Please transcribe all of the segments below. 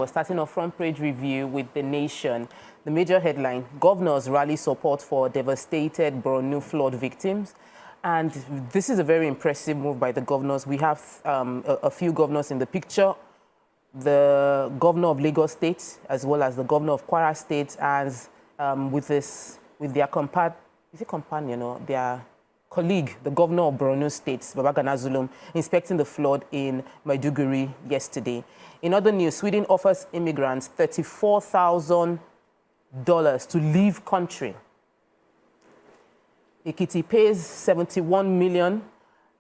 We're starting a front page review with The Nation. The major headline, governors rally support for devastated Borno flood victims. And this is a very impressive move by the governors. We have a few governors in the picture. The governor of Lagos State, as well as the governor of Kwara State, as with their companion or their colleague, the governor of Borno State, Babagana Zulum, inspecting the flood in Maiduguri yesterday. In other news, Sweden offers immigrants $34,000 to leave country. Ekiti pays 71 million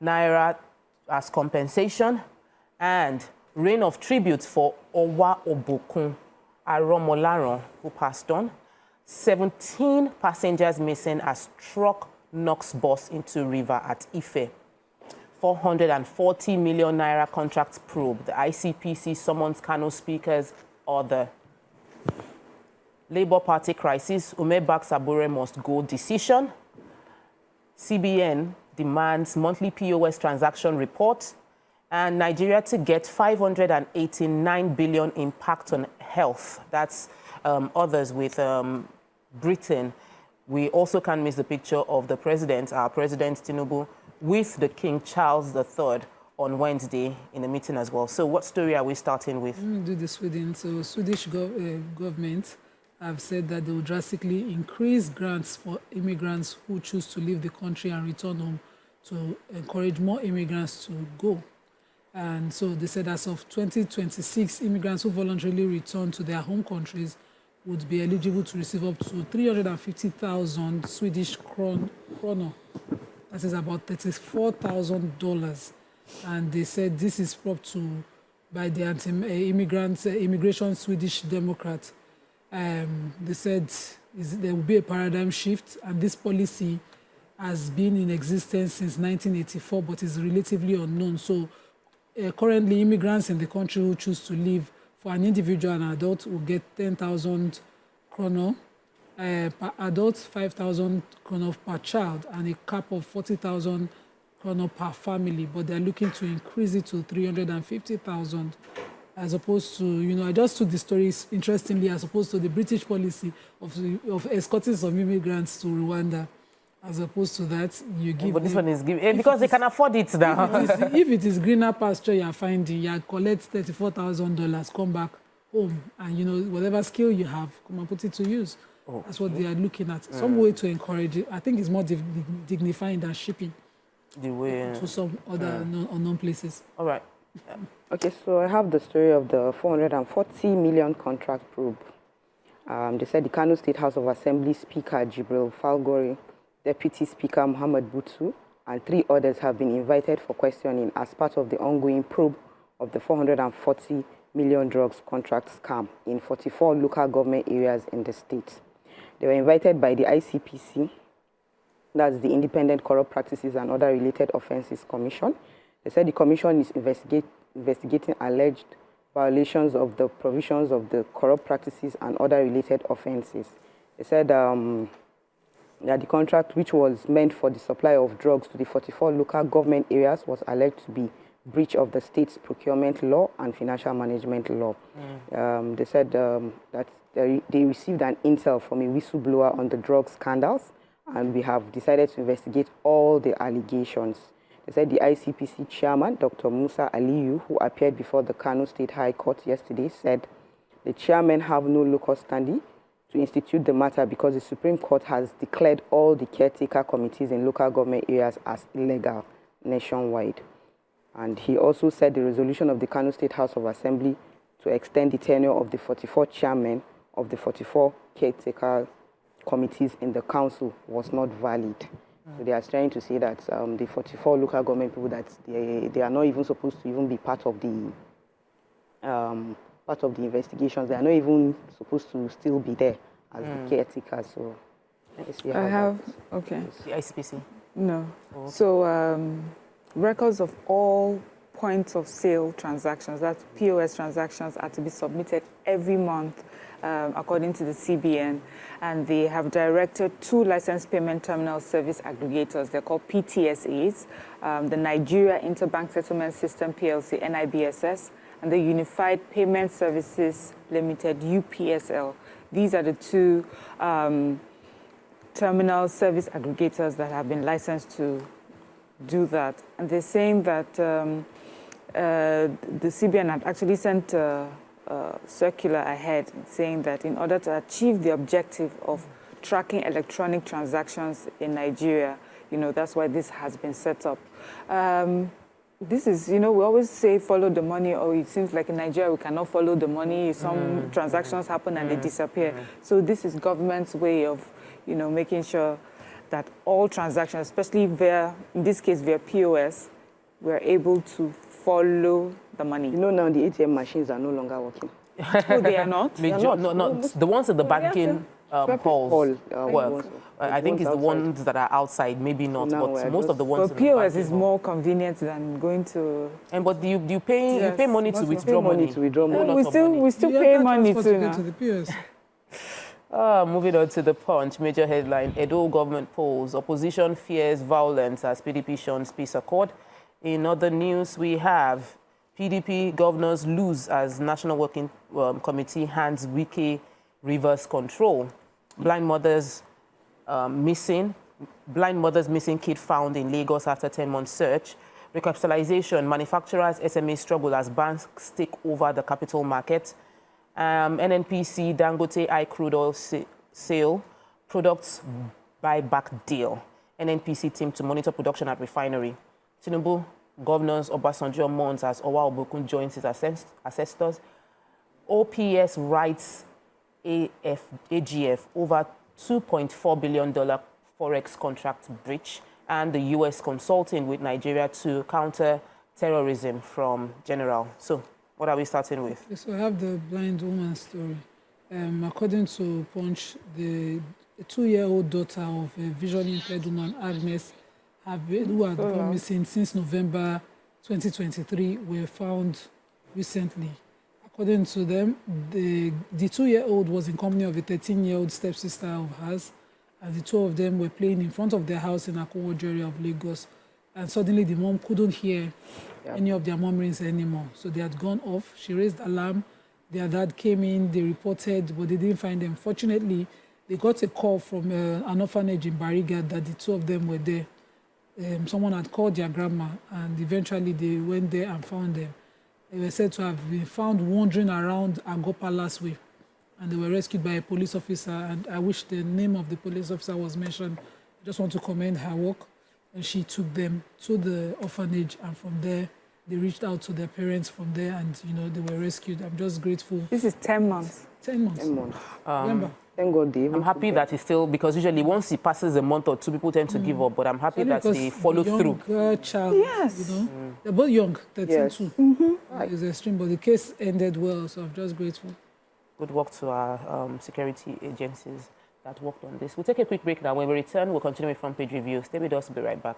naira as compensation, and reign of tribute for Owa Obokun Aromolaron, who passed on. 17 passengers missing as truck knocks bus into river at Ife. 440 million naira contract probe. The ICPC summons Kano speakers order. Labour Party crisis. Ume Baksabure must go decision. CBN demands monthly POS transaction report. And Nigeria to get 589 billion impact on health. That's others with Britain. We also can't miss the picture of the president, our President Tinubu, with the King Charles III on Wednesday in a meeting as well. So what story are we starting with? Do the Sweden. So Swedish government have said that they will drastically increase grants for immigrants who choose to leave the country and return home to encourage more immigrants to go. And so they said as of 2026, immigrants who voluntarily return to their home countries would be eligible to receive up to 350,000 Swedish kroner. That is about $34,000. And they said this is brought to by the immigration Swedish Democrat. They said there will be a paradigm shift, and this policy has been in existence since 1984, but is relatively unknown. So currently, immigrants in the country who choose to leave, for an individual and adult, will get 10,000 kroner per adult, 5,000 kroner per child, and a cap of 40,000 kroner per family. But they're looking to increase it to 350,000, as opposed to, I just took the stories interestingly, as opposed to the British policy of escorting some immigrants to Rwanda. As opposed to that, you give. But this one is given because they can afford it now. If it is greener pasture you are finding, you collect $34,000, come back home, and whatever skill you have, come and put it to use. Oh. That's what they are looking at. Some way to encourage it. I think it's more dignifying than shipping to some other unknown places. All right. Okay, so I have the story of the 440 million contract probe. They said the Kano State House of Assembly Speaker Jibril Falgore, Deputy Speaker Muhammad Butu, and 3 others have been invited for questioning as part of the ongoing probe of the 440 million drugs contract scam in 44 local government areas in the state. They were invited by the ICPC, that's the Independent Corrupt Practices and Other Related Offences Commission. They said the commission is investigating alleged violations of the provisions of the Corrupt Practices and Other Related Offences. They said that the contract, which was meant for the supply of drugs to the 44 local government areas, was alleged to be breach of the state's procurement law and financial management law. They said that they received an intel from a whistleblower on the drug scandals, and we have decided to investigate all the allegations. They said the ICPC chairman, Dr. Musa Aliyu, who appeared before the Kano State High Court yesterday, said the chairmen have no local standing to institute the matter because the Supreme Court has declared all the caretaker committees in local government areas as illegal nationwide. And he also said the resolution of the Kano State House of Assembly to extend the tenure of the 44 chairmen of the 44 caretaker committees in the council was not valid. So they are trying to say that the 44 local government people, that they are not even supposed to even be part of the investigations. They are not even supposed to still be there as the caretakers. So I have, okay. The ICPC? No. Oh, okay. So records of all points of sale transactions, that's POS transactions, are to be submitted every month according to the CBN. And they have directed 2 licensed payment terminal service aggregators. They're called PTSAs, the Nigeria Interbank Settlement System PLC, NIBSS, and the Unified Payment Services Limited, UPSL. These are the two terminal service aggregators that have been licensed to do that. And they're saying that the CBN had actually sent a circular ahead saying that in order to achieve the objective of tracking electronic transactions in Nigeria, that's why this has been set up. This is, we always say follow the money, or it seems like in Nigeria we cannot follow the money. Some transactions happen and they disappear. So this is government's way of, making sure that all transactions, especially via, in this case, via POS, we're able to follow the money. Now the ATM machines are no longer working. Oh, they are not? They are not. No, the ones at the banking halls work. I think it's the ones that are outside, maybe not, but most of the ones. But POS is more convenient than going to. And but you pay money to withdraw money. We still pay money to now. The POS. Moving on to the Punch, major headline: Edo government polls. Opposition fears violence as PDP shuns peace accord. In other news, we have PDP governors lose as National Working Committee hands Wike reverse control. Blind mothers missing kid found in Lagos after 10-month search. Recapitalization, manufacturers SME struggle as banks take over the capital market. NNPC Dangote high crude oil sale, products buyback deal. NNPC team to monitor production at refinery. Tinubu governors Obasanjo mourns as Owa Obokun joins his ancestors. OPS writes AGF over $2.4 billion forex contract breach, and the U.S. consulting with Nigeria to counter terrorism from General. So, what are we starting with? So I have the blind woman story. According to Punch, the 2-year-old daughter of a visually impaired woman, Agnes, who had gone missing since November 2023, were found recently. According to them, the 2-year-old was in company of a 13-year-old stepsister of hers, and the two of them were playing in front of their house in Akowojo area of Lagos. And suddenly the mom couldn't hear any of their murmurings anymore. So they had gone off. She raised alarm. Their dad came in, they reported, but they didn't find them. Fortunately, they got a call from an orphanage in Bariga that the two of them were there. Someone had called their grandma, and eventually they went there and found them. They were said to have been found wandering around Agopa last week, and they were rescued by a police officer. And I wish the name of the police officer was mentioned. I just want to commend her work. And she took them to the orphanage, and from there, they reached out to their parents from there, and, they were rescued. I'm just grateful. This is 10 months. 10 months. 10 months. Remember? Thank God, Dave. I'm happy that it's still, because usually once it passes a month or two, people tend to give up, but I'm happy that they follow through. Child, yes. They're both young, 13 yes. too. Right. It's extreme, but the case ended well, so I'm just grateful. Good work to our security agencies that worked on this. We'll take a quick break now. When we return, we'll continue with front page review. Stay with us, we'll be right back.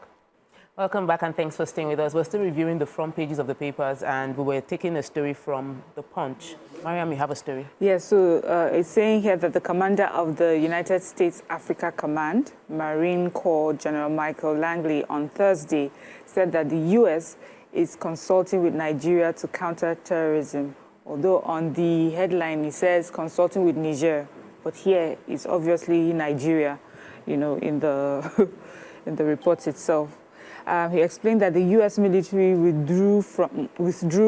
Welcome back, and thanks for staying with us. We're still reviewing the front pages of the papers, and we were taking a story from the Punch. Mariam, you have a story? Yes, so it's saying here that the commander of the United States Africa Command, Marine Corps General Michael Langley, on Thursday said that the U.S. is consulting with Nigeria to counter terrorism. Although on the headline it says consulting with Niger, but here it's obviously Nigeria, in the in the report itself. He explained that the U.S. military withdrew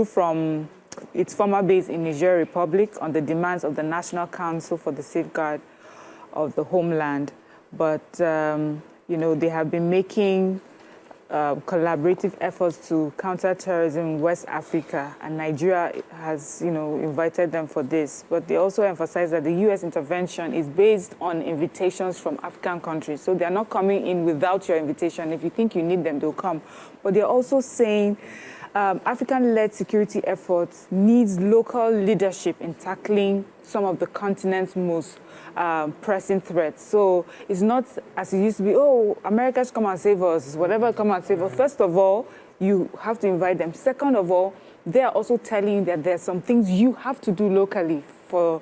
from its former base in Niger Republic on the demands of the National Council for the Safeguard of the Homeland. But, they have been making collaborative efforts to counter terrorism in West Africa, and Nigeria has, invited them for this. But they also emphasize that the U.S. intervention is based on invitations from African countries. So they're not coming in without your invitation. If you think you need them, they'll come. But they're also saying African-led security efforts needs local leadership in tackling some of the continent's most pressing threats. So it's not as it used to be, America's come and save us, whatever, come and save us. First of all, you have to invite them. Second of all, they are also telling you that there are some things you have to do locally for,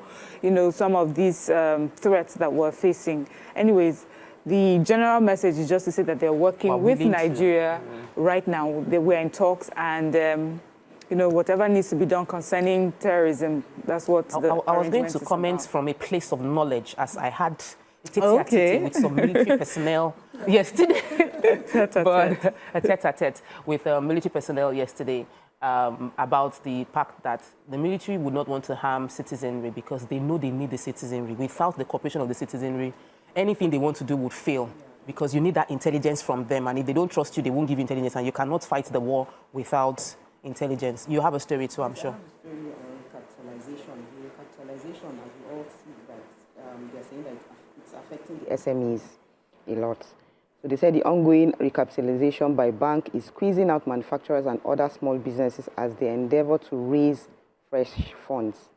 some of these threats that we're facing. Anyways, the general message is just to say that they're working with Nigeria right now. They were in talks, and you know, whatever needs to be done concerning terrorism, that's what I was going to comment from a place of knowledge, as I had with some military personnel yesterday. But a tete-a-tete with military personnel yesterday about the fact that the military would not want to harm citizenry because they know they need the citizenry. Without the cooperation of the citizenry, anything they want to do would fail because you need that intelligence from them. And if they don't trust you, they won't give you intelligence. And you cannot fight the war without intelligence. You have a story too, I'm sure. I have a story on recapitalization. The recapitalization, as we all see, that they're saying that it's affecting the SMEs a lot. So they said the ongoing recapitalization by bank is squeezing out manufacturers and other small businesses as they endeavor to raise fresh funds.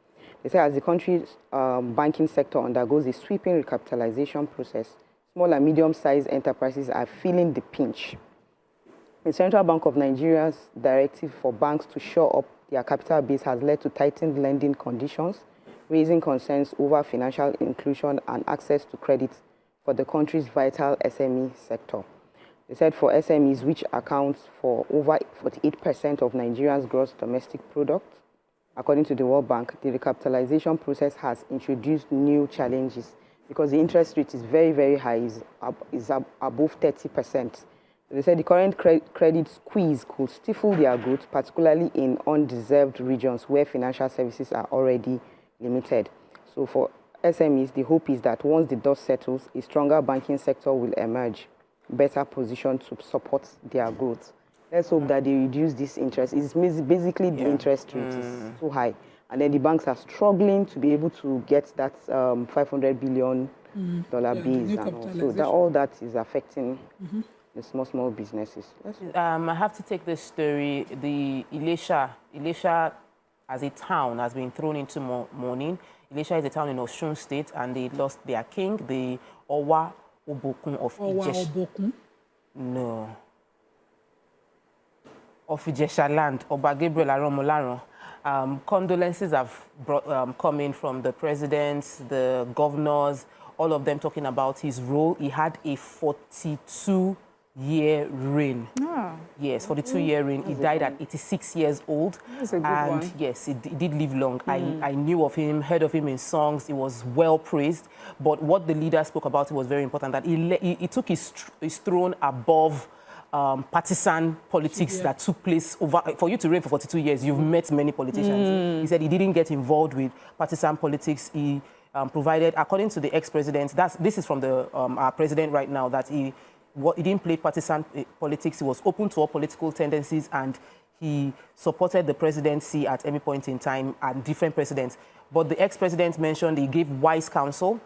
They say as the country's banking sector undergoes a sweeping recapitalization process, small and medium-sized enterprises are feeling the pinch. The Central Bank of Nigeria's directive for banks to shore up their capital base has led to tightened lending conditions, raising concerns over financial inclusion and access to credit for the country's vital SME sector. They said for SMEs, which accounts for over 48% of Nigeria's gross domestic product, according to the World Bank, the recapitalization process has introduced new challenges because the interest rate is very, very high, is above 30%. They said the current credit squeeze could stifle their growth, particularly in undeserved regions where financial services are already limited. So for SMEs, the hope is that once the dust settles, a stronger banking sector will emerge, better positioned to support their growth. Let's hope that they reduce this interest. It's basically the interest rate is too high. And then the banks are struggling to be able to get that $500 billion base. And all that is affecting the small businesses. I have to take this story. The Ilesha as a town has been thrown into mourning. Ilesha is a town in Osun State, and they lost their king, the Owa Obokun of Ijesha. Owa Obokun? No. Of Ijesha land, Oba Gabriel Aromolaron. Condolences have come in from the presidents, the governors, all of them talking about his role. He had a 42-year reign. Yes, 42-year reign. He died at 86 years old. That's a good one. Yes, he did live long. I knew of him, heard of him in songs. He was well praised. But what the leader spoke about was very important, that he took his throne above partisan politics that took place over. For you to reign for 42 years, you've met many politicians. He said he didn't get involved with partisan politics. He provided, according to the ex-president, this is from the our president right now, that he didn't play partisan politics. He was open to all political tendencies, and he supported the presidency at any point in time and different presidents. But the ex-president mentioned he gave wise counsel.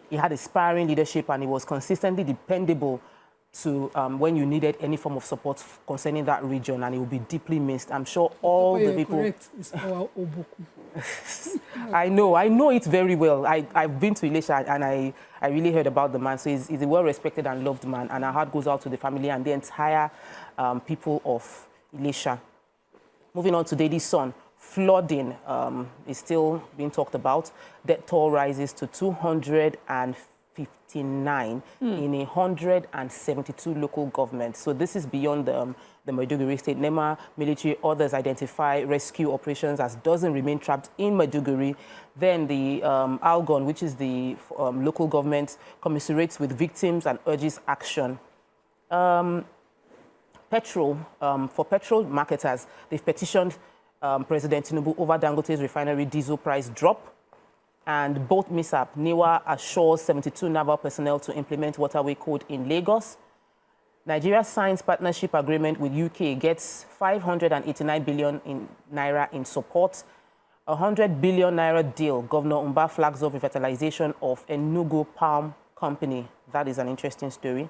He had aspiring leadership, and he was consistently dependable to when you needed any form of support concerning that region, and it will be deeply missed. I'm sure all the people. Correct. It's Owa Obokun. I know it very well. I've been to Ilesha, and I really heard about the man. So he's a well-respected and loved man, and our heart goes out to the family and the entire people of Ilesha. Moving on to Daily Sun. Flooding is still being talked about. Death toll rises to 259 in 172 local governments. So this is beyond the Maiduguri state. NEMA, military, others identify rescue operations as dozen remain trapped in Maiduguri. Then the Algon, which is the local government, commiserates with victims and urges action. Petrol, for petrol marketers, they've petitioned President Tinubu over Dangote's refinery diesel price drop. And both MISAP, NIWA assures 72 naval personnel to implement Waterway Code in Lagos. Nigeria signs partnership agreement with UK, gets 589 billion naira in support. 100 billion naira deal. Governor Umba flags off revitalization of Enugu Palm Company. That is an interesting story.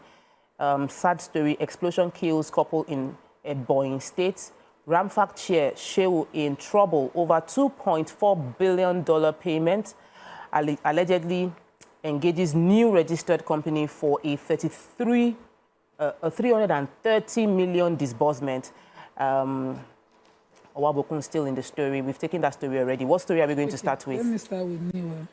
Sad story, explosion kills couple in Ebonyi State. Ramfact chair Shehu in trouble over $2.4 billion payment. Allegedly engages new registered company for a 330 million disbursement. Owa Obokun still in the story. We've taken that story already. What story are we going to start with? Let me start with Niwa.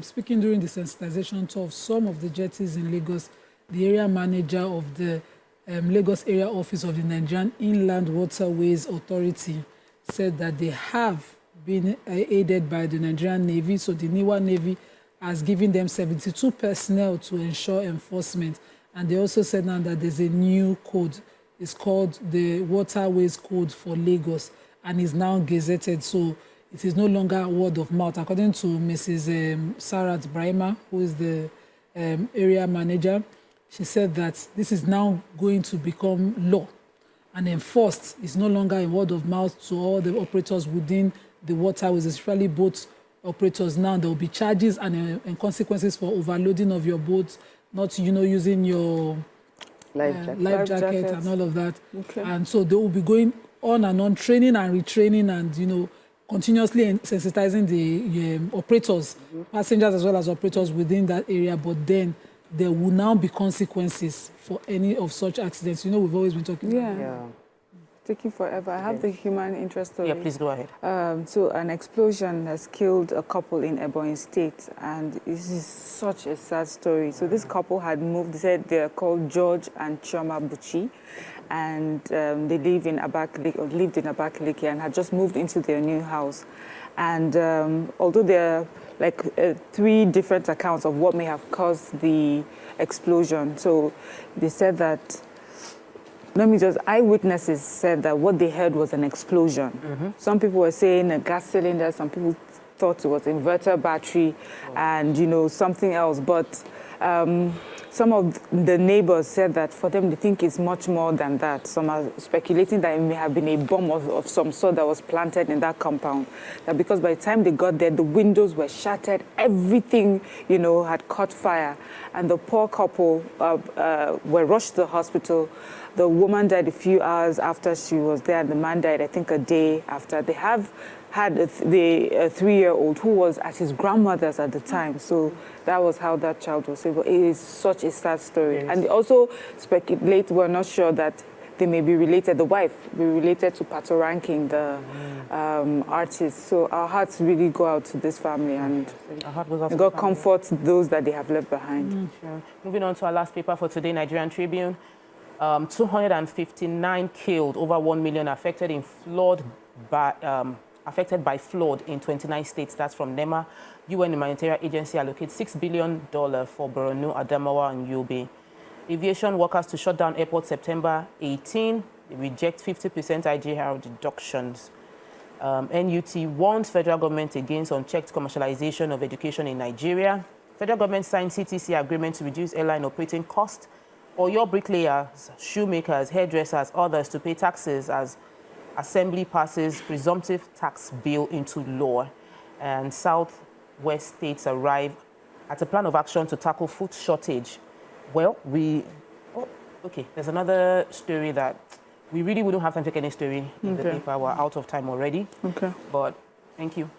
Speaking during the sensitization tour of some of the jetties in Lagos, the area manager of the Lagos area office of the Nigerian Inland Waterways Authority said that they have been aided by the Nigerian Navy. So the Niwa Navy has given them 72 personnel to ensure enforcement. And they also said now that there's a new code. It's called the Waterways Code for Lagos, and is now gazetted. So it is no longer word of mouth. According to Mrs. Sarat Brahima, who is the area manager, she said that this is now going to become law and enforced. It's no longer a word of mouth to all the operators within the waterways, especially boat operators. Now there will be charges and consequences for overloading of your boats, not using your life jacket and all of that. Okay. And so they will be going on and on, training and retraining, and continuously sensitizing the operators, passengers as well as operators within that area. But then there will now be consequences for any of such accidents. We've always been talking about. Yeah. Taking forever. I have the human interest story. Yeah, please go ahead. So an explosion has killed a couple in Ebonyi State, and this is such a sad story. So this couple had moved. They said they're called George and Chioma Buchi, and they live in Abakiliki, or lived in Abakiliki, and had just moved into their new house. And although there are 3 different accounts of what may have caused the explosion, so they said that. Eyewitnesses said that what they heard was an explosion. Some people were saying a gas cylinder, some people thought it was inverter battery, and something else. But some of the neighbors said that for them, they think it's much more than that. Some are speculating that it may have been a bomb of some sort that was planted in that compound. That because by the time they got there, the windows were shattered, everything, had caught fire. And the poor couple were rushed to the hospital. The woman died a few hours after she was there, and the man died, I think, a day after. They have had a 3-year-old who was at his grandmother's at the time. So that was how that child was saved. But it is such a sad story. Yes. And they also speculate, we're not sure that they may be related, the wife be related to Patoranking, the artist. So our hearts really go out to this family, and God comforts those that they have left behind. Sure. Moving on to our last paper for today, Nigerian Tribune. 259 killed, over 1 million affected by flood in 29 states. That's from NEMA. UN humanitarian agency allocates $6 billion for Borno, Adamawa, and Yobe. Aviation workers to shut down airport September 18. They reject 50% IGR deductions. NUT warns federal government against unchecked commercialization of education in Nigeria. Federal government signed CTC agreement to reduce airline operating costs. Or your bricklayers, shoemakers, hairdressers, others to pay taxes as Assembly passes presumptive tax bill into law. And Southwest states arrive at a plan of action to tackle food shortage. Well, there's another story that we really wouldn't have time to take any story in the paper. We're out of time already. Okay. But thank you.